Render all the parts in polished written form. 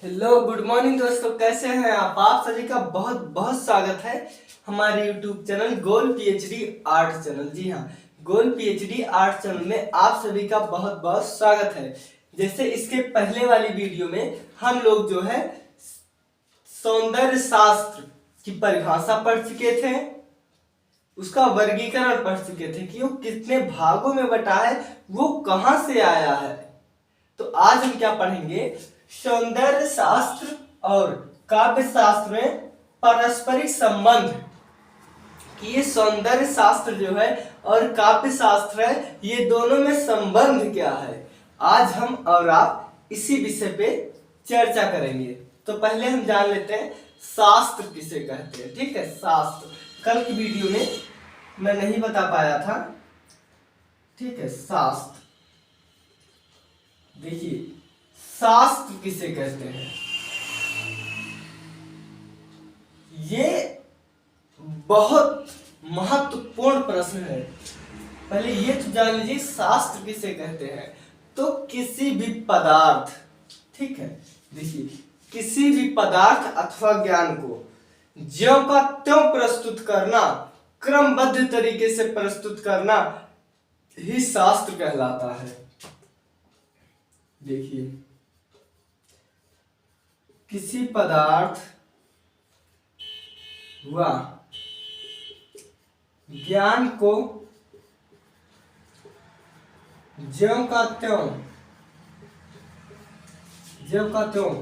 Hello good morning दोस्तों, कैसे हैं आप सभी का बहुत बहुत स्वागत है हमारे यूट्यूब चैनल गोल पीएचडी आर्ट चैनल। जी हाँ, गोल पीएचडी आर्ट चैनल में आप सभी का बहुत बहुत स्वागत है। जैसे इसके पहले वाली वीडियो में हम लोग जो है सौंदर्य शास्त्र की परिभाषा पढ़ चुके थे, उसका वर्गीकरण पढ़ चुके थे कि वो कितने भागों में बटा है, वो कहां से आया है। तो आज हम क्या पढ़ेंगे, सौंदर्य शास्त्र और काव्य शास्त्र में पारस्परिक संबंध कि ये सौंदर्य शास्त्र जो है और काव्य शास्त्र है, ये दोनों में संबंध क्या है। आज हम और आप इसी विषय पे चर्चा करेंगे। तो पहले हम जान लेते हैं शास्त्र किसे कहते हैं। ठीक है, शास्त्र कल की वीडियो में मैं नहीं बता पाया था। ठीक है, शास्त्र देखिए, शास्त्र किसे कहते हैं, ये बहुत महत्वपूर्ण प्रश्न है। पहले ये तो जान लीजिए शास्त्र किसे कहते हैं। तो किसी भी पदार्थ, ठीक है, देखिए किसी भी पदार्थ अथवा ज्ञान को ज्यों का त्यों प्रस्तुत करना, क्रमबद्ध तरीके से प्रस्तुत करना ही शास्त्र कहलाता है। देखिए किसी पदार्थ व ज्ञान को ज्यों का त्यों ज्यों का त्यों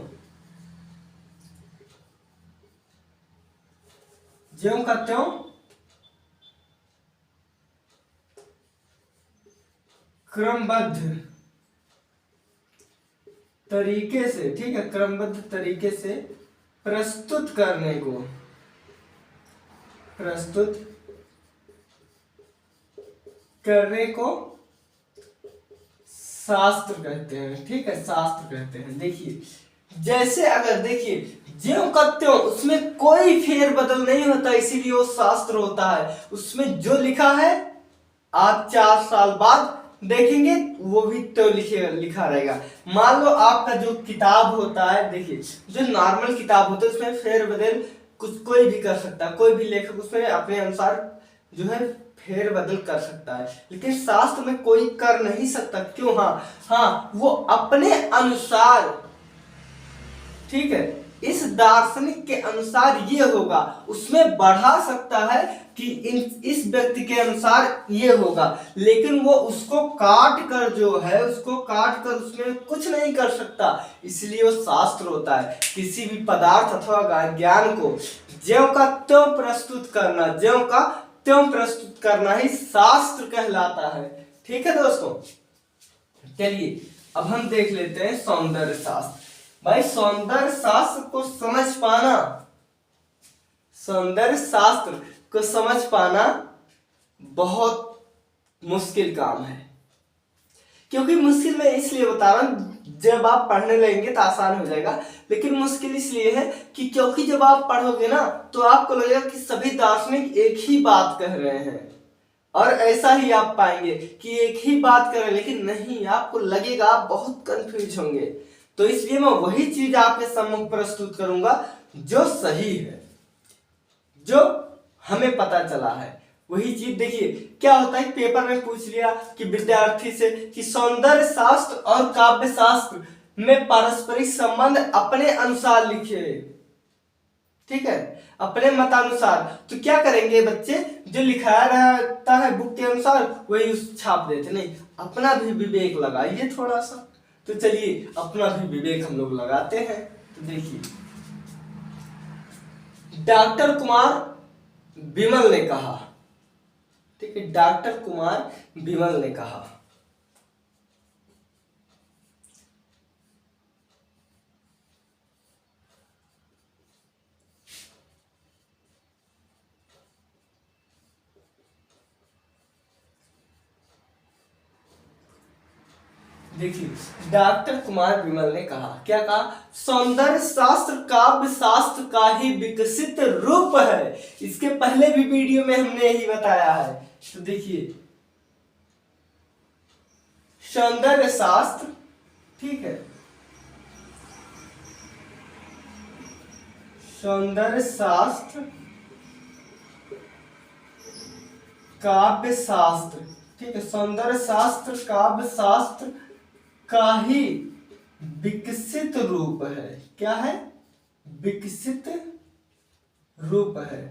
ज्यों का त्यों क्रमबद्ध तरीके से, ठीक है, क्रमबद्ध तरीके से प्रस्तुत करने को शास्त्र कहते हैं। ठीक है, शास्त्र कहते हैं। देखिए जैसे अगर देखिए ज्यों का त्यों, उसमें कोई फेर बदल नहीं होता, इसीलिए वो शास्त्र होता है। उसमें जो लिखा है आप 4 साल बाद देखेंगे वो भी तो लिखा रहेगा। मान लो आपका जो किताब होता है, देखिए जो नॉर्मल किताब होता है उसमें फेर बदल कुछ कोई भी कर सकता है, कोई भी लेखक उसमें अपने अनुसार जो है फेर बदल कर सकता है, लेकिन शास्त्र में कोई कर नहीं सकता। क्यों? हाँ, वो अपने अनुसार, ठीक है, इस दार्शनिक के अनुसार ये होगा, उसमें बढ़ा सकता है कि इस व्यक्ति के अनुसार ये होगा, लेकिन वो उसको काट कर जो है, उसको काट कर उसमें कुछ नहीं कर सकता, इसलिए वो शास्त्र होता है। किसी भी पदार्थ अथवा ज्ञान को ज्यों का त्यों प्रस्तुत करना, ज्यों का त्यों प्रस्तुत करना ही शास्त्र कहलाता है। ठीक है दोस्तों, चलिए अब हम देख लेते हैं सौंदर्य शास्त्र। भाई सौंदर्य शास्त्र को समझ पाना, सौंदर्य शास्त्र को समझ पाना बहुत मुश्किल काम है। क्योंकि मुश्किल मैं इसलिए बता रहा हूं, जब आप पढ़ने लगेंगे तो आसान हो जाएगा, लेकिन मुश्किल इसलिए है कि क्योंकि जब आप पढ़ोगे ना तो आपको लगेगा कि सभी दार्शनिक एक ही बात कह रहे हैं, और ऐसा ही आप पाएंगे कि एक ही बात कर रहे हैं, लेकिन नहीं, आपको लगेगा आप बहुत कंफ्यूज होंगे। तो इसलिए मैं वही चीज आपके सम्मुख प्रस्तुत करूंगा जो सही है, जो हमें पता चला है वही चीज। देखिए क्या होता है, पेपर में पूछ लिया कि विद्यार्थी से कि सौंदर्य शास्त्र और काव्य शास्त्र में पारस्परिक संबंध अपने अनुसार लिखिए, ठीक है, अपने मतानुसार। तो क्या करेंगे बच्चे, जो लिखाया रहता है बुक के अनुसार वही उस छाप देते, नहीं, अपना भी विवेक लगाइए थोड़ा सा। तो चलिए अपना भी विवेक हम लोग लगाते हैं। तो देखिए डॉक्टर कुमार विमल ने कहा, ठीक है, डॉक्टर कुमार विमल ने कहा, देखिए डॉक्टर कुमार विमल ने कहा, क्या कहा, सौंदर्य शास्त्र काव्य शास्त्र का ही विकसित रूप है। इसके पहले भी वीडियो में हमने यही बताया है। तो देखिए सौंदर्य शास्त्र, ठीक है, सौंदर्य शास्त्र, काव्य शास्त्र, ठीक है, सौंदर्य शास्त्र काव्य शास्त्र का ही विकसित रूप है। क्या है? विकसित रूप है।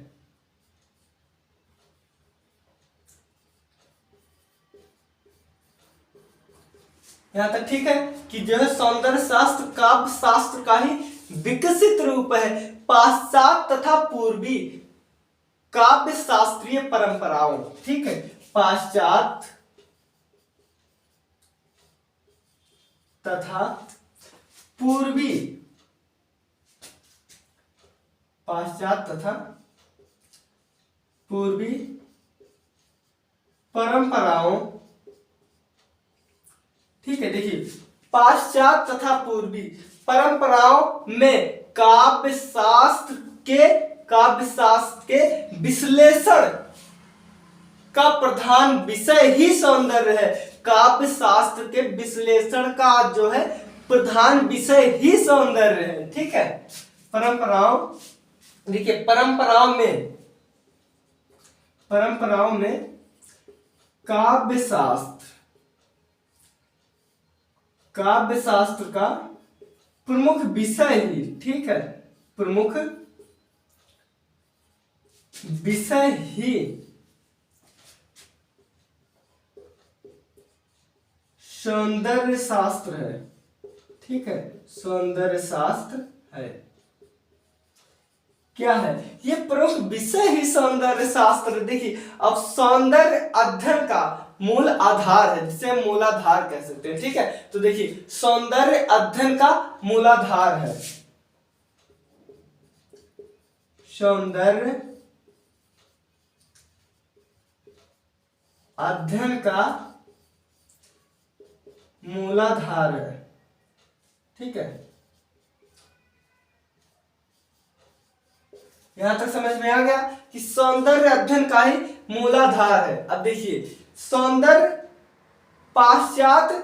यहां तक ठीक है कि जो है सौंदर्य शास्त्र काव्य शास्त्र का ही विकसित रूप है पाश्चात्य तथा पूर्वी काव्य शास्त्रीय परंपराओं। ठीक है, पाश्चात्य तथा पूर्वी, पाश्चात्य तथा पूर्वी परंपराओं। ठीक है, देखिए पाश्चात्य तथा पूर्वी परंपराओं में काव्य शास्त्र के विश्लेषण का प्रधान विषय ही सौंदर्य है। काव्य शास्त्र के विश्लेषण का जो है प्रधान विषय ही सौंदर्य है। ठीक है, परंपराओं, देखिए परंपराओं में काव्य शास्त्र का प्रमुख विषय ही, ठीक है, प्रमुख विषय ही सौंदर्य शास्त्र है। ठीक है, सौंदर्य शास्त्र है। क्या है? ये प्रमुख विषय ही सौंदर्य शास्त्र। देखिए अब सौंदर्य अध्ययन का मूल आधार है, जिसे मूलाधार कह सकते हैं। ठीक है, तो देखिए सौंदर्य अध्ययन का मूलाधार है, सौंदर्य अध्ययन का मूलाधार है। ठीक है, यहां तक समझ में आ गया कि सौंदर्य अध्ययन का ही मूलाधार है। अब देखिए सौंदर्य पाश्चात्य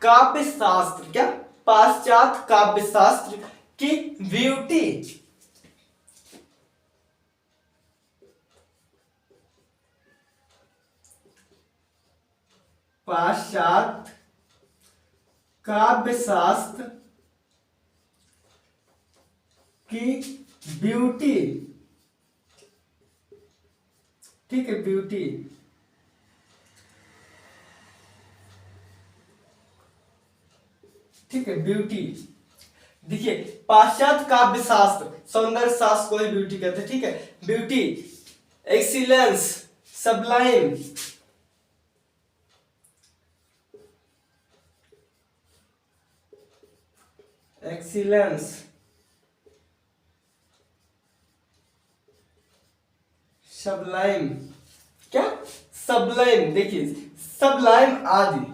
काव्य शास्त्र, क्या पाश्चात्य काव्य शास्त्र की ब्यूटी, पाश्चात्य काव्य शास्त्र की ब्यूटी, ठीक है, ब्यूटी ठीक है, ब्यूटी। देखिए पाश्चात्य काव्य शास्त्र सौंदर्य शास्त्र को ही ब्यूटी कहते हैं। ठीक है, beauty, excellence, Sublime, excellence, Sublime, क्या सबलाइम, देखिए सबलाइम आदि,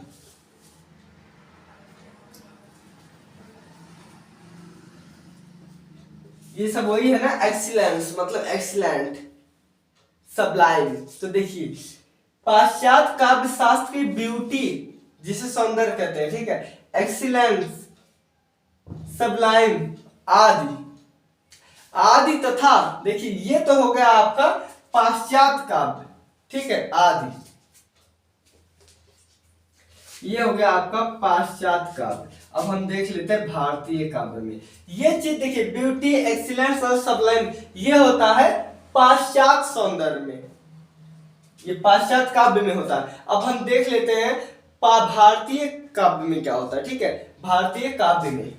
ये सब वही है ना, एक्सीलेंस मतलब एक्सीलेंट, सबलाइम। तो देखिए पाश्चात्य काव्य शास्त्र की ब्यूटी जिसे सौंदर्य कहते हैं, ठीक है, एक्सीलेंस, सबलाइम आदि आदि तथा, देखिए ये तो हो गया आपका पाश्चात्य काव्य, ठीक है, आदि, ये हो गया आपका पाश्चात्य काव्य। अब हम देख लेते हैं भारतीय काव्य में। ये चीज देखिए ब्यूटी, एक्सीलेंस और सबलाइम, ये होता है पाश्चात्य सौंदर्य में, ये पाश्चात्य काव्य में होता है। अब हम देख लेते हैं भारतीय काव्य में क्या होता है। ठीक है, भारतीय काव्य में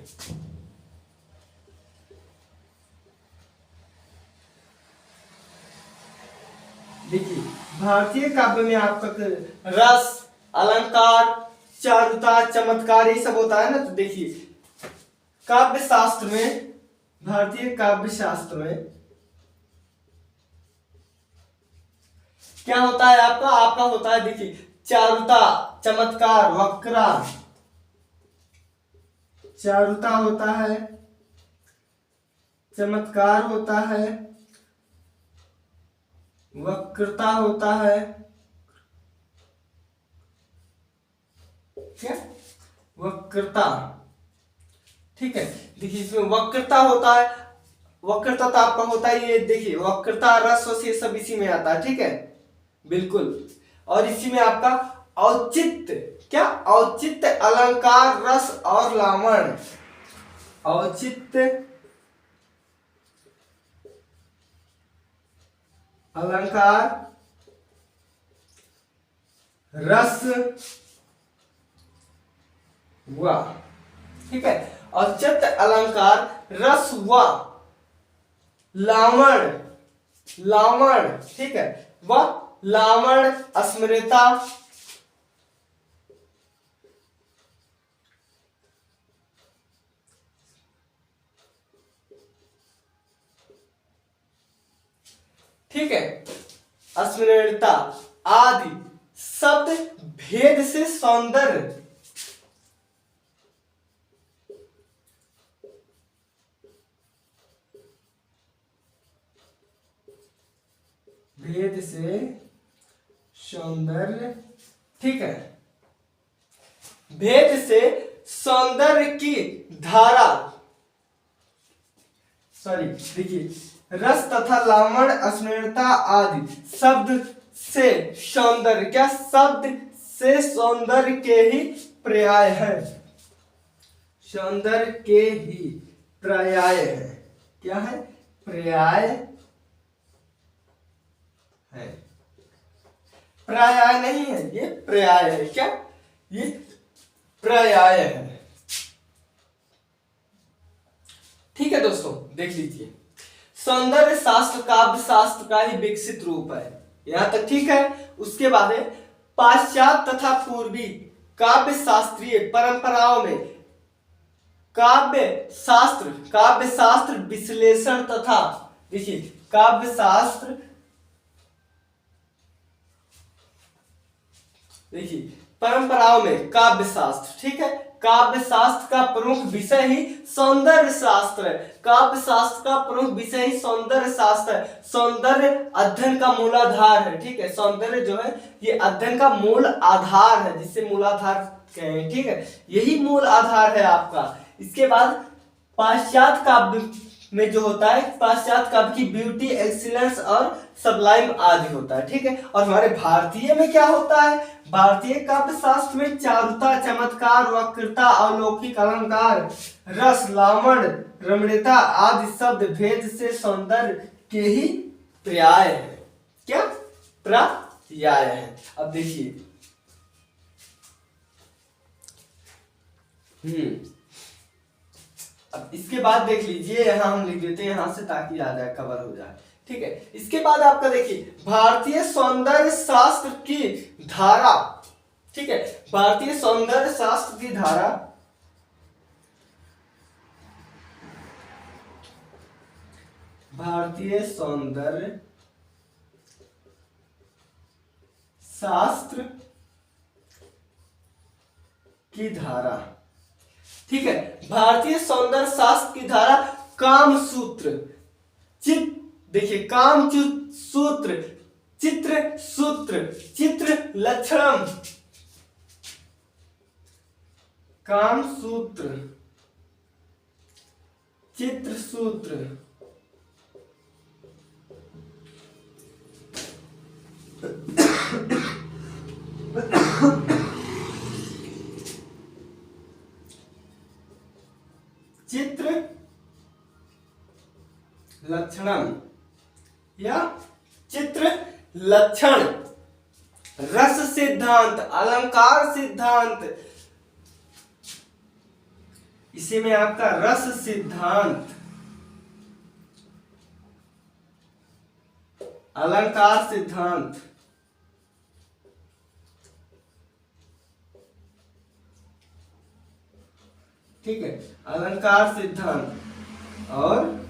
देखिए भारतीय काव्य में आपका रस, अलंकार, चारुता, चमत्कार, ये सब होता है ना। तो देखिए काव्य शास्त्र में, भारतीय काव्य शास्त्र में क्या होता है आपका होता है, देखिए चारुता, चमत्कार, वक्रा, चारुता होता है, चमत्कार होता है, वक्रता होता है, क्या वक्रता। ठीक है, देखिए इसमें वक्रता होता है, वक्रता तो आपका होता ही है, देखिए वक्रता रस वस ये सब इसी में आता है, ठीक है बिल्कुल। और इसी में आपका औचित्य, क्या औचित्य, अलंकार, रस और लावण्य, औचित्य, अलंकार, रस व, ठीक है, औचित्य, अलंकार, रस व लावण्य, लावण्य, ठीक है, व लावण्य, अस्मृता, ठीक है, अस्मृता आदि शब्द भेद से सौंदर्य, भेद से सौंदर्य, ठीक है, भेद से सौंदर्य की धारा, सॉरी देखिए, रस तथा लावण्य, अस्मृता आदि शब्द से सौंदर्य, क्या शब्द से सौंदर्य के ही पर्याय है, सौंदर्य के ही पर्याय है, क्या है, पर्याय है, पर्याय नहीं है, ये पर्याय है, क्या ये पर्याय है, ठीक है दोस्तों देख लीजिए। सौंदर्य शास्त्र काव्य शास्त्र का ही विकसित रूप है, यहां तक ठीक है। उसके बाद है पाश्चात्य तथा पूर्वी काव्य शास्त्रीय परंपराओं में काव्य शास्त्र विश्लेषण तथा, देखिए काव्य शास्त्र, देखिए परंपराओं में काव्य शास्त्र, ठीक है, काव्य शास्त्र का प्रमुख विषय ही सौंदर्य शास्त्र है, काव्य शास्त्र का प्रमुख विषय ही सौंदर्य शास्त्र है, सौंदर्य अध्ययन का मूलाधार है, ठीक है, सौंदर्य जो है ये अध्ययन का मूल आधार है, जिसे मूलाधार कहें, ठीक है, यही मूल आधार है आपका। इसके बाद पाश्चात्य काव्य में जो होता है, पाश्चात्य काव्य की ब्यूटी, एक्सीलेंस और सबलाइम आदि होता है, ठीक है। और हमारे भारतीय में क्या होता है, भारतीय काव्य शास्त्र में चारुता, चमत्कार, वक्रता, अलौकिक, अलंकार, रस, लावण्य, रमणीयता आदि शब्द भेद से सौंदर्य के ही पर्याय है, क्या पर्याय है। अब देखिए अब इसके बाद देख लीजिए, यहां हम लिख देते हैं यहां से ताकि आ जाए, कवर हो जाए, ठीक है। इसके बाद आपका देखिए भारतीय सौंदर्य शास्त्र की धारा, ठीक है, भारतीय सौंदर्य शास्त्र की धारा, भारतीय सौंदर्य शास्त्र की धारा, ठीक है, भारतीय सौंदर्य शास्त्र की धारा काम सूत्र, देखिए काम सूत्र, चित्र सूत्र, चित्र लक्षणम, काम सूत्र, चित्र सूत्र, चित्र लक्षणम या चित्र लक्षण, रस सिद्धांत, अलंकार सिद्धांत, इसी में आपका रस सिद्धांत, अलंकार सिद्धांत, ठीक है, अलंकार सिद्धांत और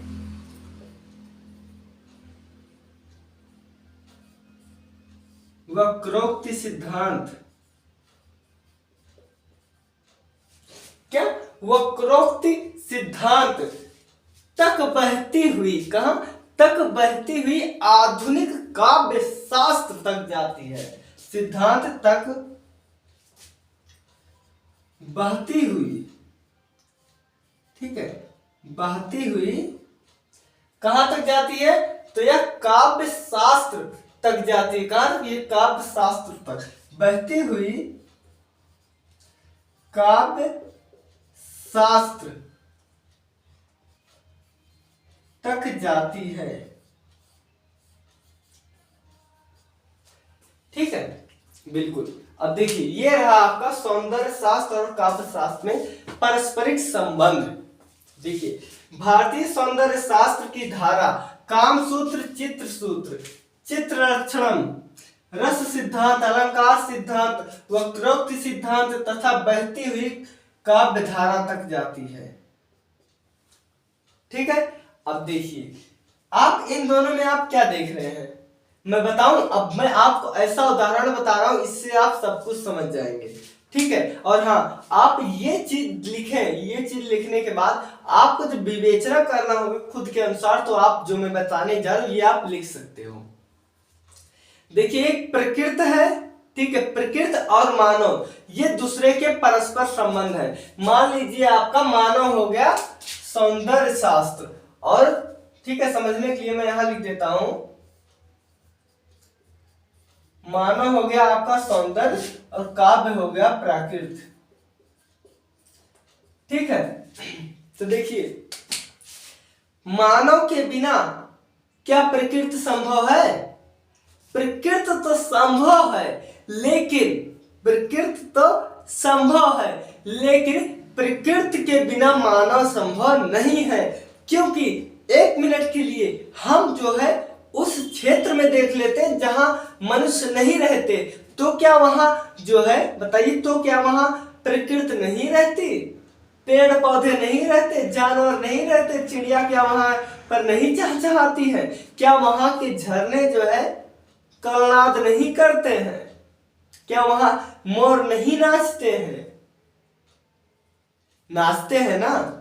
वक्रोक्ति सिद्धांत, क्या वक्रोक्ति सिद्धांत तक बहती हुई, कहां तक बहती हुई आधुनिक काव्य शास्त्र तक जाती है, सिद्धांत तक बहती हुई, ठीक है, बहती हुई कहां तक जाती है? तो यह काव्य शास्त्र तक जाती है। कहां तक? ये काव्य शास्त्र तक, बहती हुई काव्य शास्त्र तक जाती है। ठीक है, बिल्कुल। अब देखिए, ये रहा आपका सौंदर्य शास्त्र और काव्य शास्त्र में पारस्परिक संबंध। देखिए, भारतीय सौंदर्य शास्त्र की धारा काम सूत्र, चित्र सूत्र, चित्र लक्षणम, रस सिद्धांत, अलंकार सिद्धांत, वक्रोक्ति सिद्धांत तथा बहती हुई काव्य धारा तक जाती है। ठीक है, अब देखिए, आप इन दोनों में आप क्या देख रहे हैं मैं बताऊं। अब मैं आपको ऐसा उदाहरण बता रहा हूं, इससे आप सब कुछ समझ जाएंगे। ठीक है, और हाँ, आप ये चीज लिखें, ये चीज लिखने के बाद आपको जब विवेचना करना होगा खुद के अनुसार, तो आप जो मैं बताने जा रहा हूं ये आप लिख सकते हो। देखिए, एक प्रकृत है, ठीक है, प्रकृत और मानव ये दूसरे के परस्पर संबंध है। मान लीजिए आपका मानव हो गया सौंदर्य शास्त्र, और ठीक है, समझने के लिए मैं यहां लिख देता हूं, मानव हो गया आपका सौंदर्य और काव्य हो गया प्राकृत। ठीक है, तो देखिए, मानव के बिना क्या प्रकृति संभव है? प्रकृति तो संभव है, लेकिन प्रकृति तो संभव है, लेकिन प्रकृति के बिना मानव संभव नहीं है। क्योंकि एक मिनट के लिए हम जो है उस क्षेत्र में देख लेते हैं जहां मनुष्य नहीं रहते, तो क्या वहां जो है बताइए, तो क्या वहां प्रकृति नहीं रहती? पेड़ पौधे नहीं रहते, जानवर नहीं रहते, चिड़िया क्या वहां पर नहीं चहचहाती है? क्या वहां के झरने जो है कलनाद नहीं करते हैं? क्या वहां मोर नहीं नाचते हैं? नाचते हैं ना।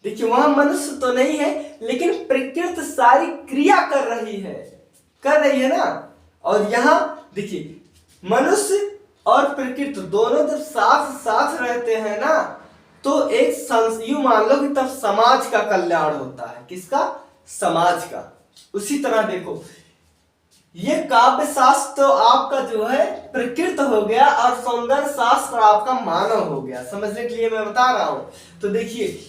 देखिए, वहां मनुष्य तो नहीं है, लेकिन प्रकृति सारी क्रिया कर रही है ना। और यहां देखिए, मनुष्य और प्रकृति दोनों जब साथ साथ रहते हैं ना, तो एक यूं मान लो कि तब समाज का कल्याण होता है। किसका? समाज का। उसी तरह देखो, ये काव्य शास्त्र तो आपका जो है प्रकृत हो गया, और सौंदर्य शास्त्र आपका मानव हो गया। समझने के लिए मैं बता रहा हूं। तो देखिए,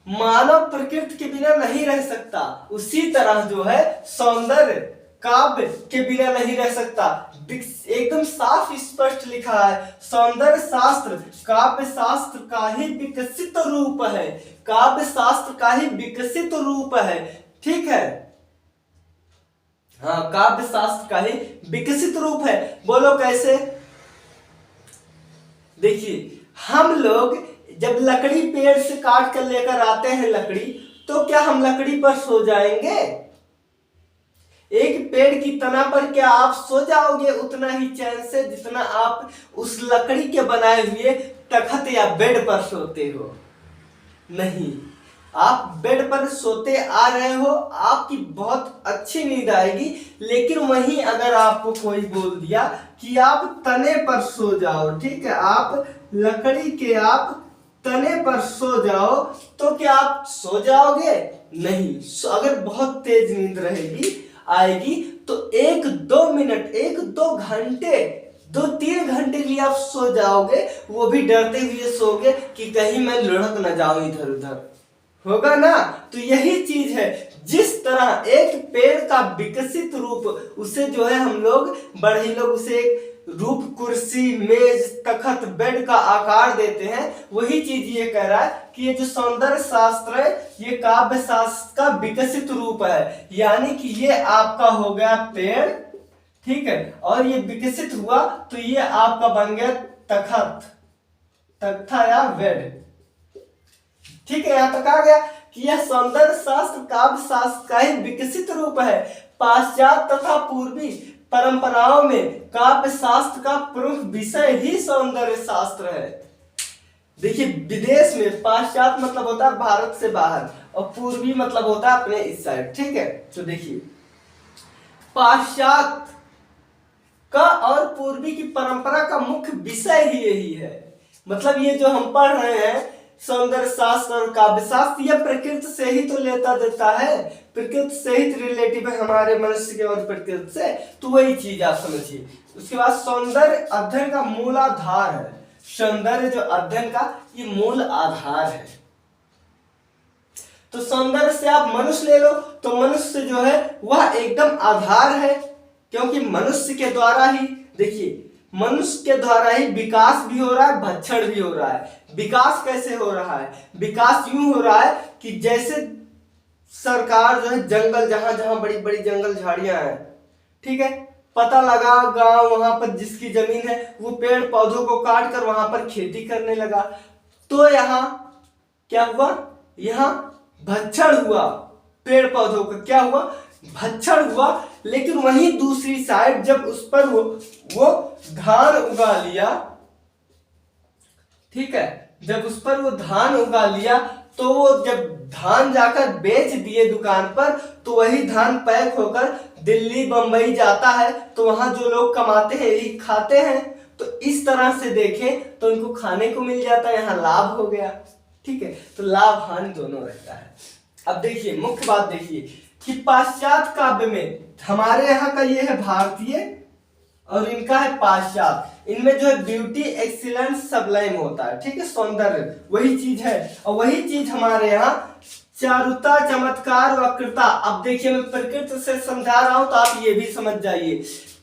मानव प्रकृति के बिना नहीं रह सकता, उसी तरह जो है सौंदर्य काव्य के बिना नहीं रह सकता। एकदम साफ स्पष्ट लिखा है, सौंदर्य शास्त्र काव्य शास्त्र का ही विकसित रूप है। काव्य शास्त्र का ही विकसित रूप है। ठीक है, हाँ, काव्य शास्त्र का ही विकसित रूप है। बोलो कैसे? देखिए, हम लोग जब लकड़ी पेड़ से काट कर लेकर आते हैं लकड़ी, तो क्या हम लकड़ी पर सो जाएंगे? एक पेड़ की तना पर क्या आप सो जाओगे उतना ही चैन से जितना आप उस लकड़ी के बनाए हुए तखत या बेड पर सोते हो? नहीं, आप बेड पर सोते आ रहे हो, आपकी बहुत अच्छी नींद आएगी, लेकिन वहीं अगर आपको कोई बोल दिया कि आप तने पर सो जाओ, ठीक है, आप लकड़ी के आप तने पर सो जाओ, तो क्या आप सो जाओगे? नहीं। अगर बहुत तेज नींद आएगी तो 1-2 मिनट, 1-2 घंटे, 2-3 घंटे के लिए आप सो जाओगे, वो भी डरते हुए सोओगे कि कहीं मैं लुढ़क न जाऊं इधर उधर, होगा ना। तो यही चीज है, जिस तरह एक पेड़ का विकसित रूप, उसे जो है हम लोग बड़े लोग उसे एक रूप, कुर्सी, मेज, तखत, बेड का आकार देते हैं, वही चीज ये कह रहा है कि ये जो सौंदर्य शास्त्र है ये काव्य शास्त्र का विकसित रूप है। यानी कि ये आपका हो गया पेड़, ठीक है, और ये विकसित हुआ तो ये आपका बन गया तखत, तख्ता या बेड। ठीक है, यहां तक आ गया कि यह सौंदर्य शास्त्र काव्य शास्त्र का ही विकसित रूप है। पाश्चात्य तथा पूर्वी परंपराओं में काव्य शास्त्र का प्रमुख विषय ही सौंदर्य शास्त्र है। देखिए, विदेश में पाश्चात्य मतलब होता है भारत से बाहर, और पूर्वी मतलब होता है अपने इस साइड। ठीक है, तो देखिए, पाश्चात्य का और पूर्वी की परंपरा का मुख्य विषय ही यही है। मतलब ये जो हम पढ़ रहे हैं, सौंदर्य शास्त्र और काव्य शास्त्र, यह प्रकृति से ही तो लेता देता है, प्रकृति से ही रिलेटिव है हमारे मनुष्य के और प्रकृति से, तो वही चीज आप समझिए। उसके बाद सौंदर्य अध्ययन का मूल आधार है, सौंदर्य जो अध्ययन का ये मूल आधार है। तो सौंदर्य से आप मनुष्य ले लो, तो मनुष्य जो है वह एकदम आधार है, क्योंकि मनुष्य के द्वारा ही, देखिए मनुष्य के द्वारा ही विकास भी हो रहा है, भक्षण भी हो रहा है। विकास कैसे हो रहा है? विकास यूं हो रहा है कि जैसे सरकार जो है जंगल, जहां जहां बड़ी बड़ी जंगल झाड़ियां हैं, ठीक है, पता लगा गांव वहां पर जिसकी जमीन है वो पेड़ पौधों को काट कर वहां पर खेती करने लगा, तो यहाँ क्या हुआ? यहाँ भक्षण हुआ, पेड़ पौधों का क्या हुआ? भक्षण हुआ। लेकिन वहीं दूसरी साइड जब उस पर वो धान उगा लिया, ठीक है, जब उस पर वो धान उगा लिया, तो वो जब धान जाकर बेच दिए दुकान पर, तो वही धान पैक होकर दिल्ली बंबई जाता है, तो वहां जो लोग कमाते हैं यही खाते हैं। तो इस तरह से देखें तो इनको खाने को मिल जाता है, यहाँ लाभ हो गया, ठीक है। तो लाभ हानि दोनों रहता है। अब देखिए मुख्य बात देखिए कि पाश्चात्य काव्य में, हमारे यहाँ का ये है भारतीय और इनका है पाश्चात्य, इनमें जो है ब्यूटी, एक्सीलेंस, सबलाइम होता है, ठीक है, सौंदर्य वही चीज है। और वही चीज हमारे यहाँ चारुता, चमत्कार, वक्रता। अब देखिए मैं प्रकृति से समझा रहा हूं तो आप ये भी समझ जाइए।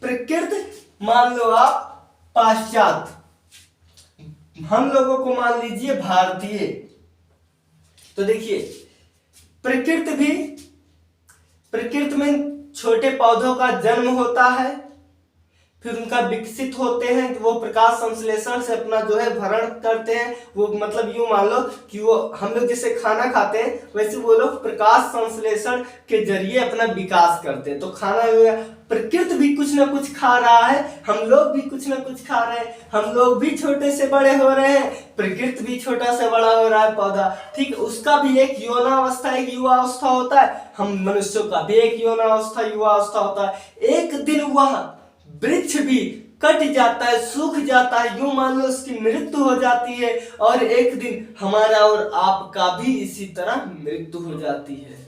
प्रकृति मान लो आप पाश्चात्य, हम लोगों को मान लीजिए भारतीय। तो देखिए प्रकृति में छोटे पौधों का जन्म होता है, फिर उनका विकसित होते हैं, वो प्रकाश संश्लेषण से अपना जो है भरण करते हैं। वो मतलब यूं मान लो कि वो हम लोग जैसे खाना खाते हैं, वैसे वो लोग प्रकाश संश्लेषण के जरिए अपना विकास करते हैं। तो खाना हो गया, प्रकृति भी कुछ ना कुछ खा रहा है, हम लोग भी कुछ ना कुछ खा रहे हैं, हम लोग भी छोटे से बड़े हो रहे हैं, प्रकृति भी छोटा से बड़ा हो रहा है, पौधा, ठीक है, उसका भी एक यौनावस्था, एक युवावस्था होता है। हम मनुष्यों का भी एक यौनावस्था, युवावस्था होता है। एक दिन वह वृक्ष भी कट जाता है, सूख जाता है, यूं मान लो उसकी मृत्यु हो जाती है, और एक दिन हमारा और आपका भी इसी तरह मृत्यु हो जाती है।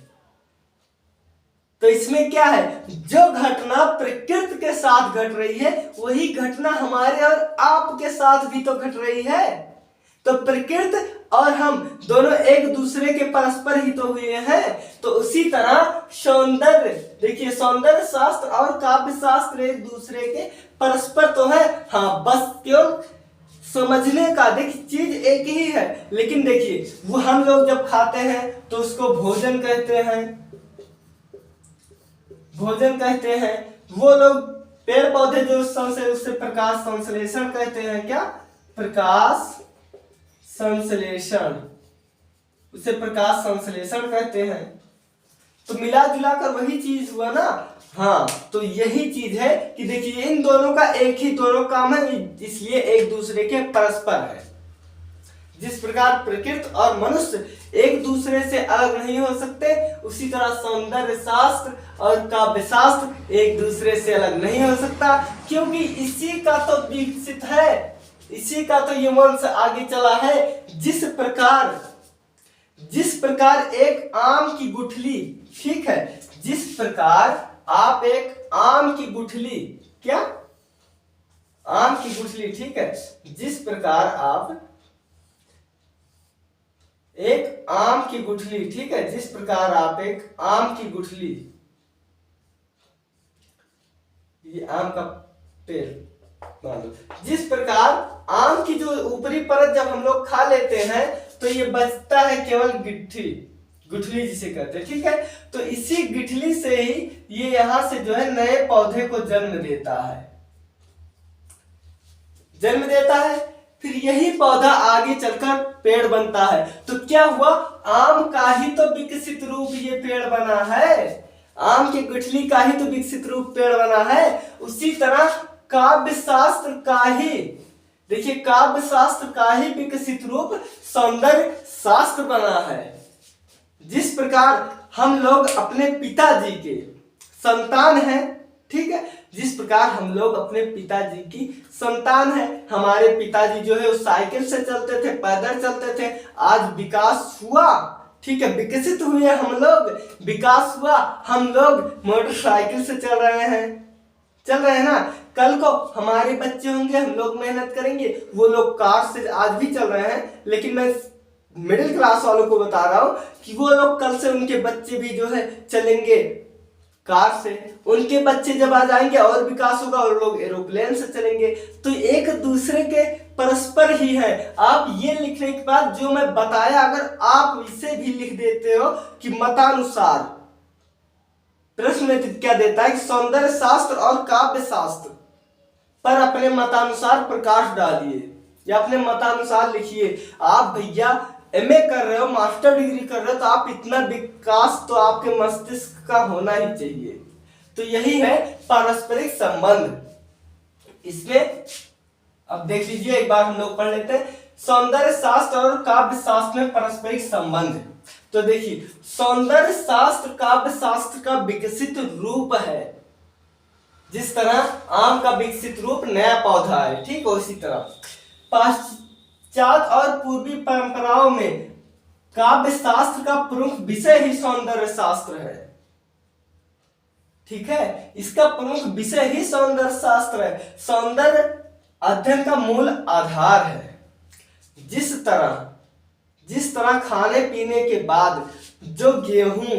तो इसमें क्या है? जो घटना प्रकृति के साथ घट रही है वही घटना हमारे और आपके साथ भी तो घट रही है। तो प्रकृति और हम दोनों एक दूसरे के परस्पर ही तो हुए हैं। तो उसी तरह सौंदर्य, देखिए सौंदर्य शास्त्र और काव्य शास्त्र एक दूसरे के परस्पर तो है, हाँ, बस केवल समझने का देखिए चीज एक ही है। लेकिन देखिए वो हम लोग जब खाते हैं तो उसको भोजन कहते हैं, भोजन कहते हैं। वो लोग पेड़ पौधे जो उससे प्रकाश संश्लेषण कहते हैं, क्या? प्रकाश संश्लेषण, उसे प्रकाश संश्लेषण कहते हैं। तो मिला जुला कर वही चीज हुआ ना। हाँ, तो यही चीज है कि देखिए इन दोनों का एक ही दोनों काम है, इसलिए एक दूसरे के परस्पर है। जिस प्रकार प्रकृति और मनुष्य एक दूसरे से अलग नहीं हो सकते, उसी तरह सौंदर्य शास्त्र और काव्य शास्त्र एक दूसरे से अलग नहीं हो सकता, क्योंकि इसी का तो विकसित है, इसी का तो ये वंश आगे चला है। जिस प्रकार एक आम की गुठली, ठीक है, जिस प्रकार आप एक आम की गुठली, क्या? आम की गुठली, ठीक है, जिस प्रकार आप एक आम की गुठली, ठीक है, जिस प्रकार आप एक आम की गुठली, ये आम का पेड़ मान लो, जिस प्रकार आम की जो ऊपरी परत जब हम लोग खा लेते हैं तो ये बचता है केवल गिट्ठी, गुठली जिसे कहते हैं, ठीक है। तो इसी गिठली से ही ये यहां से जो है नए पौधे को जन्म देता है, जन्म देता है, फिर यही पौधा आगे चलकर पेड़ बनता है। तो क्या हुआ? आम का ही तो विकसित रूप ये पेड़ बना है, आम की गुठली का ही तो विकसित रूप पेड़ बना है। उसी तरह काव्य शास्त्र का ही, देखिए काव्य शास्त्र का ही विकसित रूप सौंदर्य शास्त्र बना है। जिस प्रकार हम लोग अपने पिताजी के संतान हैं, ठीक है। जिस प्रकार हम लोग अपने पिताजी की संतान है, हमारे पिताजी जो है वो साइकिल से चलते थे, पैदल चलते थे, आज विकास हुआ, ठीक है, विकसित हुए हम लोग, विकास हुआ, हम लोग मोटरसाइकिल से चल रहे हैं ना। कल को हमारे बच्चे होंगे, हम लोग मेहनत करेंगे, वो लोग कार से आज भी चल रहे हैं, लेकिन मैं मिडिल क्लास वालों को बता रहा हूं कि वो लोग कल से उनके बच्चे भी जो है चलेंगे कार से, उनके बच्चे जब आ जाएंगे और विकास होगा और लोग एरोप्लेन से चलेंगे। तो एक दूसरे के परस्पर ही है। आप ये लिखने के बाद जो मैं बताया, अगर आप इसे भी लिख देते हो कि मतानुसार, प्रश्न में क्या देता है कि सौंदर्य शास्त्र और काव्य शास्त्र पर अपने मतानुसार प्रकाश डालिए या अपने मतानुसार लिखिए। आप भैया एमए कर रहे हो, मास्टर डिग्री कर रहे हो, तो आप इतना विकास तो आपके मस्तिष्क का होना ही चाहिए। तो यही है पारस्परिक संबंध। इसमें अब देख लीजिए, एक बार हम लोग पढ़ लेते हैं सौंदर्य शास्त्र और काव्य शास्त्र में पारस्परिक संबंध। तो देखिए, सौंदर्य शास्त्र काव्य शास्त्र का विकसित रूप है। जिस तरह आम का विकसित रूप नया पौधा है, ठीक है, उसी तरह पाश्चात्य और पूर्वी परंपराओं में काव्य शास्त्र का प्रमुख विषय ही सौंदर्य शास्त्र है। ठीक है, इसका प्रमुख विषय ही सौंदर्य शास्त्र है। सौंदर्य अध्ययन का मूल आधार है। जिस तरह खाने पीने के बाद जो गेहूं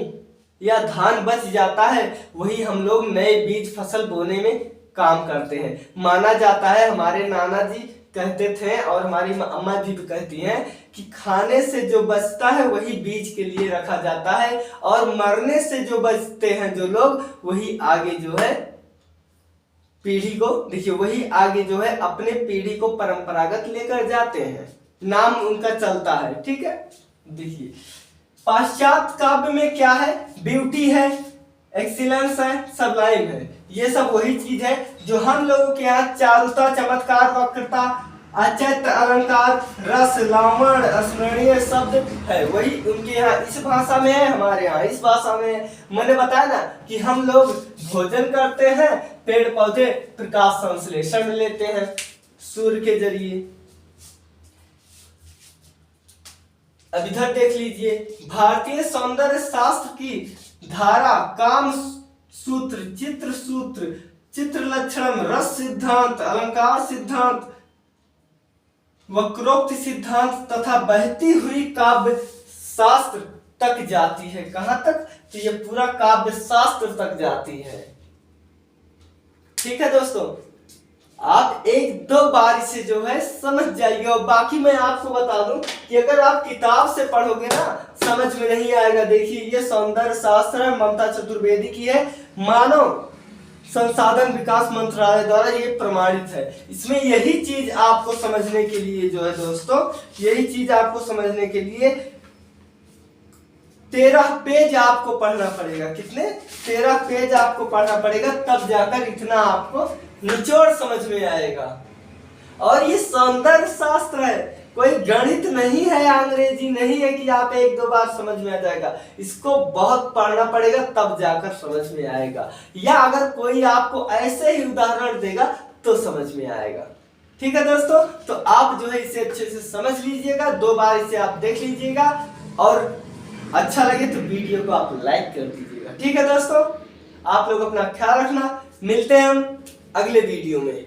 या धान बच जाता है, वही हम लोग नए बीज फसल बोने में काम करते हैं। माना जाता है, हमारे नाना जी कहते थे और हमारी अम्मा जी भी कहती हैं कि खाने से जो बचता है वही बीज के लिए रखा जाता है, और मरने से जो बचते हैं जो लोग, वही आगे जो है पीढ़ी को, देखिए, वही आगे जो है अपने पीढ़ी को परंपरागत लेकर जाते हैं, नाम उनका चलता है। ठीक है, देखिए पाश्चात्य काव्य में क्या है, ब्यूटी है, एक्सीलेंस है, सबलाइम है। ये सब वही चीज है जो हम लोगों के यहाँ चारुता, चमत्कार, वक्रता, अचैत, अलंकार, रस, लावण, स्मरणीय शब्द है, वही उनके यहाँ इस भाषा में है, हमारे यहाँ इस भाषा में है। मैंने बताया ना कि हम लोग भोजन करते हैं, पेड़ पौधे प्रकाश संश्लेषण लेते हैं सूर्य के जरिए। अब इधर देख लीजिए, भारतीय सौंदर्य शास्त्र की धारा काम सूत्र, चित्र सूत्र, चित्र लक्षण, रस सिद्धांत, अलंकार सिद्धांत, वक्रोक्ति सिद्धांत तथा बहती हुई काव्य शास्त्र तक जाती है। कहां तक? तो ये पूरा काव्य शास्त्र तक जाती है। ठीक है दोस्तों, आप एक दो बार इसे जो है समझ जाइए। और बाकी मैं आपको बता दूं कि अगर आप किताब से पढ़ोगे ना, समझ में नहीं आएगा। देखिए, ये सौंदर्य शास्त्र है, ममता चतुर्वेदी की है, मानव संसाधन विकास मंत्रालय द्वारा ये प्रमाणित है। इसमें यही चीज आपको समझने के लिए जो है दोस्तों, यही चीज आपको समझने के लिए 13 पेज आपको पढ़ना पड़ेगा। कितने? 13 पेज आपको पढ़ना पड़ेगा, तब जाकर इतना आपको निचोड़ समझ में आएगा। और ये सौंदर्य शास्त्र है, कोई गणित नहीं है, अंग्रेजी नहीं है कि आप एक दो बार समझ में आ जाएगा। इसको बहुत पढ़ना पड़ेगा, तब जाकर समझ में आएगा। या अगर कोई आपको ऐसे ही उदाहरण देगा तो समझ में आएगा। ठीक है दोस्तों, तो आप जो है इसे अच्छे से समझ लीजिएगा, 2 बार इसे आप देख लीजिएगा, और अच्छा लगे तो वीडियो को आप लाइक कर दीजिएगा। ठीक है दोस्तों, आप लोग अपना ख्याल रखना, मिलते हैं हम अगले वीडियो में।